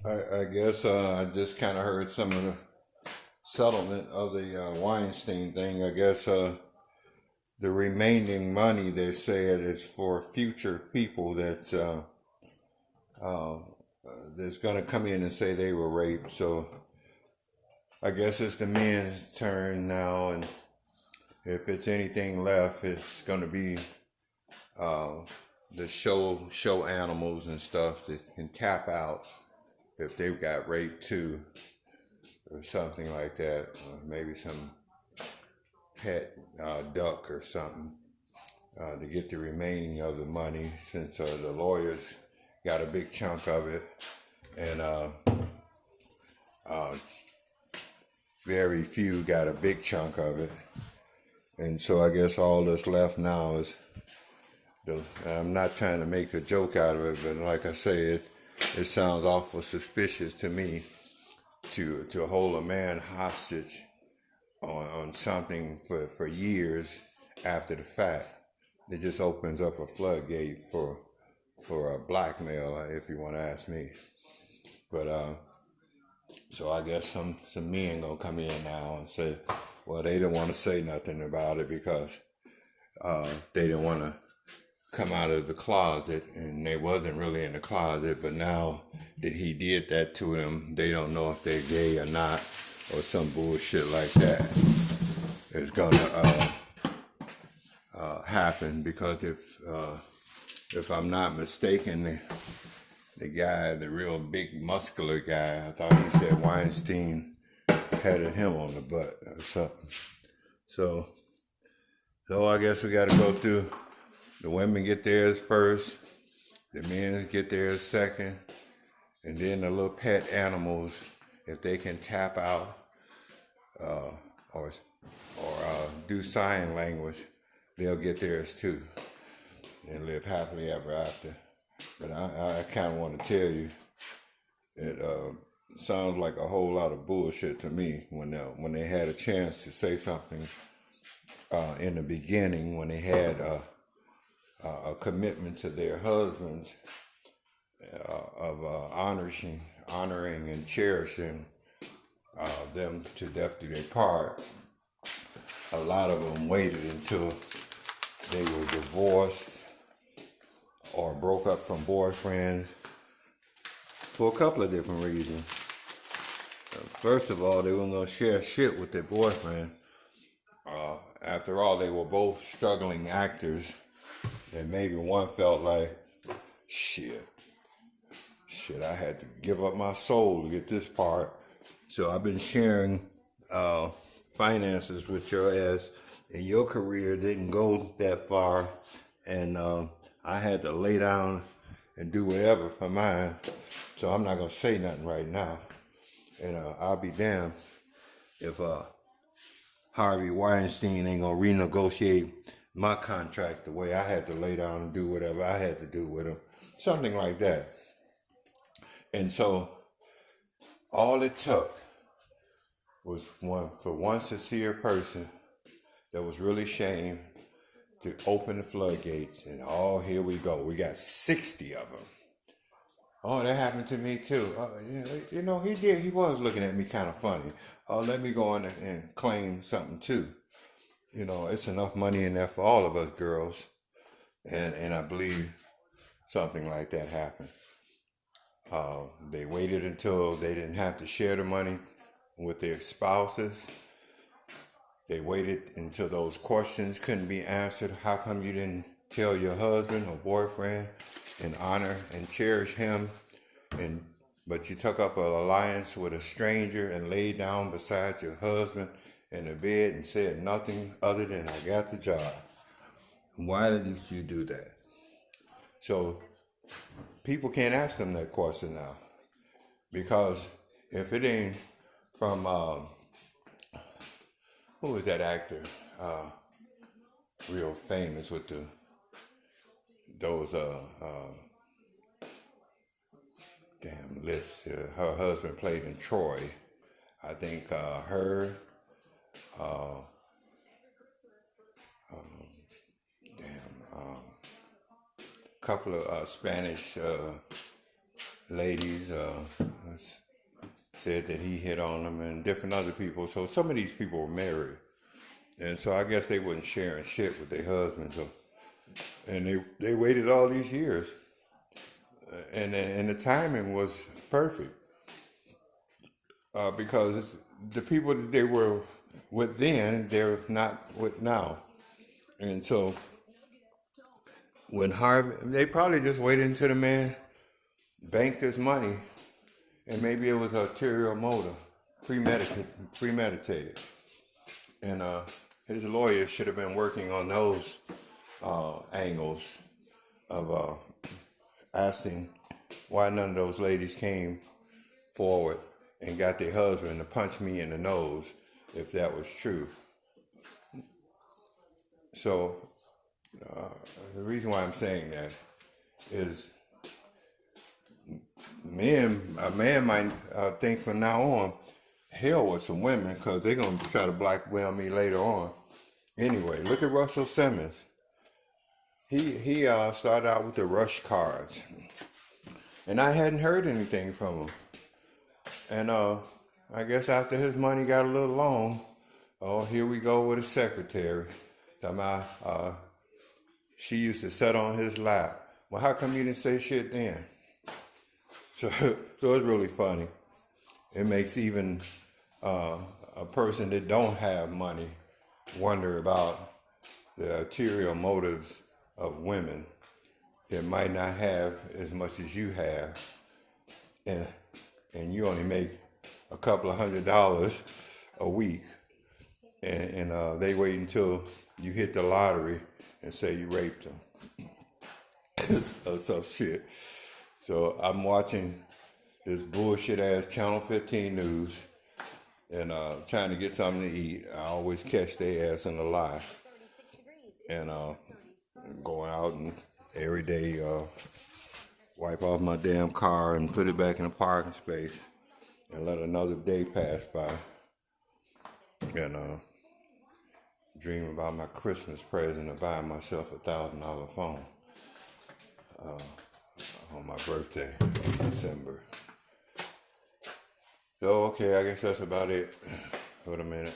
I guess I just kind of heard some of the settlement of the Weinstein thing. I guess the remaining money they said is for future people uh, that's going to come in and say they were raped. So I guess it's the men's turn now, and if it's anything left, it's going to be uh, the show animals and stuff that can tap out if they've got raped too, or something like that, or maybe some pet duck or something to get the remaining of the money, since the lawyers got a big chunk of it, and uh, very few got a big chunk of it. And so I guess all that's left now is I'm not trying to make a joke out of it, but like I say, it sounds awful suspicious to me to hold a man hostage on something for years after the fact. It just opens up a floodgate for a blackmail, if you want to ask me. But so I guess some men gonna come in now and say, well, they didn't want to say nothing about it because they didn't want to come out of the closet, and they wasn't really in the closet. But now that he did that to them, they don't know if they're gay or not, or some bullshit like that is gonna happen. Because if I'm not mistaken, the guy, the real big muscular guy, I thought he said Weinstein patted him on the butt or something. So I guess we got to go through. The women get theirs first, the men get theirs second, and then the little pet animals, if they can tap out or do sign language, they'll get theirs too and live happily ever after. But I kind of want to tell you, it sounds like a whole lot of bullshit to me when they had a chance to say something in the beginning, when they had a commitment to their husbands of honoring and cherishing them to death do their part. A lot of them waited until they were divorced or broke up from boyfriends for a couple of different reasons. First of all, they weren't going to share shit with their boyfriend. After all, they were both struggling actors, and maybe one felt like, shit, I had to give up my soul to get this part. So I've been sharing finances with your ass, and your career didn't go that far, and I had to lay down and do whatever for mine. So I'm not gonna say nothing right now, and I'll be damned if Harvey Weinstein ain't gonna renegotiate my contract the way I had to lay down and do whatever I had to do with him, something like that. And so all it took was one sincere person that was really ashamed to open the floodgates, and here we go. We got 60 of them. Oh, that happened to me too. Yeah, he was looking at me kind of funny. Let me go in and claim something too. It's enough money in there for all of us girls, and I believe something like that happened. They waited until they didn't have to share the money with their spouses. They waited until those questions couldn't be answered. How come you didn't tell your husband or boyfriend and honor and cherish him, but you took up an alliance with a stranger and laid down beside your husband in the bed and said nothing other than, I got the job? Why did you do that? So people can't ask them that question now, because if it ain't from who was that actor, real famous with those damn lips. Her husband played in Troy. I think her, couple of Spanish ladies, said that he hit on them and different other people. So some of these people were married, and so I guess they wasn't sharing shit with their husbands. So, and they waited all these years, and the timing was perfect because the people that they were with then, they're not with now, and so when Harvey, they probably just waited until the man banked his money, and maybe it was ulterior motive, premeditated. And his lawyer should have been working on those angles of asking why none of those ladies came forward and got their husband to punch me in the nose if that was true. So the reason why I'm saying that is a man might think from now on, hell with some women, because they're going to try to blackmail me later on. Anyway, look at Russell Simmons. He started out with the Rush cards, and I hadn't heard anything from him. And I guess after his money got a little long, oh, here we go with a secretary. She used to sit on his lap. Well, how come you didn't say shit then? So it's really funny. It makes even a person that don't have money wonder about the ulterior motives of women that might not have as much as you have, and you only make a couple of $100 a week, and they wait until you hit the lottery and say you raped them or some shit. So I'm watching this bullshit ass Channel 15 news and trying to get something to eat. I always catch their ass in a lie. And going out and every day wipe off my damn car and put it back in the parking space and let another day pass by. And dream about my Christmas present of buying myself $1,000 phone on my birthday in December. So, okay, I guess that's about it for the minute.